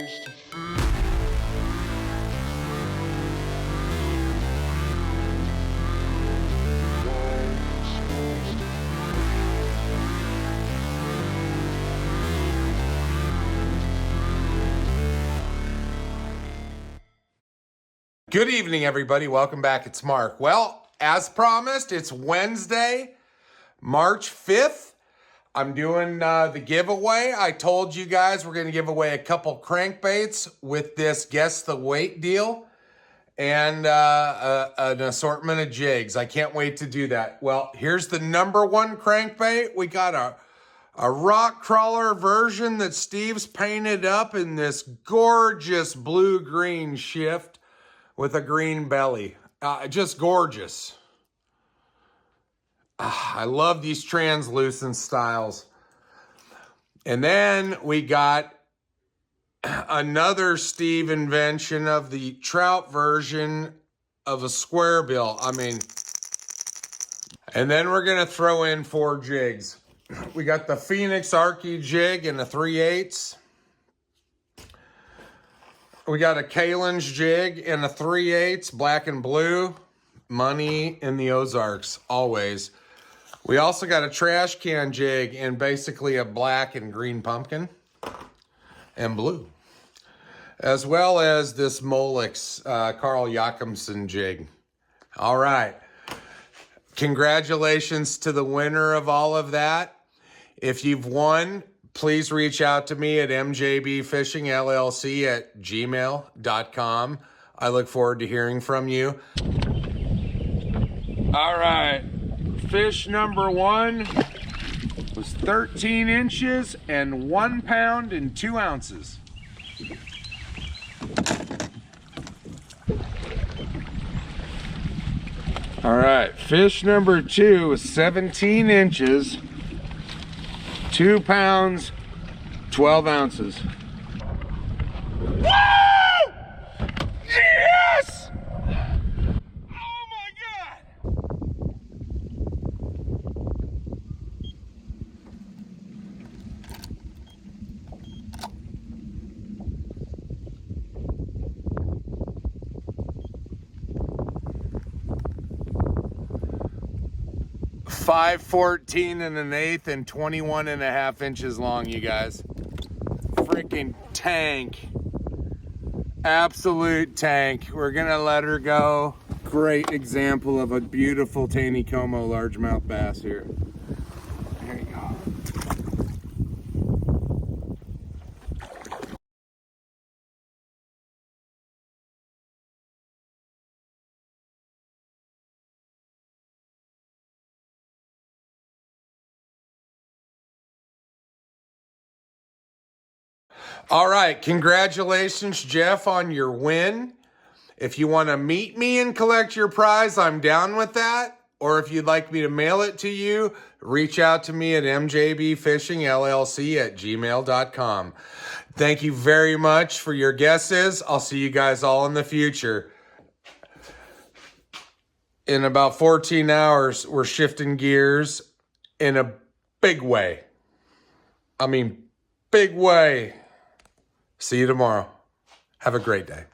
Good evening, everybody. Welcome back. It's Mark. Well, as promised, it's Wednesday, March 5th. I'm doing the giveaway. I told you guys we're going to give away a couple crankbaits with this Guess the Weight deal and an assortment of jigs. I can't wait to do that. Well, here's the number one crankbait. We got a rock crawler version that Steve's painted up in this gorgeous blue-green shift with a green belly. Just gorgeous. I love these translucent styles. And then we got another Steve invention of the trout version of a square bill. And then we're going to throw in 4 jigs. We got the Phoenix Archie jig in a 3/8. We got a Kalin's jig in a 3/8, black and blue. Money in the Ozarks, always. We also got a trash can jig in basically a black and green pumpkin and blue. As well as this Molex Carl Jakobsen jig. All right. Congratulations to the winner of all of that. If you've won, please reach out to me at mjbfishingllc@gmail.com. I look forward to hearing from you. All right. Fish number 1 was 13 inches and 1 pound and 2 ounces. All right. Fish number 2 was 17 inches, 2 pounds, 12 ounces. Woo! Yes! Oh my God! $5.14 1/8 and 21.5 inches long, you guys. Freaking tank. Absolute tank. We're gonna let her go. Great example of a beautiful Taneycomo largemouth bass here. There you go. All right, congratulations, Jeff, on your win. If you want to meet me and collect your prize, I'm down with that. Or if you'd like me to mail it to you, reach out to me at mjbfishingllc@gmail.com. Thank you very much for your guesses. I'll see you guys all in the future. In about 14 hours, we're shifting gears in a big way. Big way. See you tomorrow. Have a great day.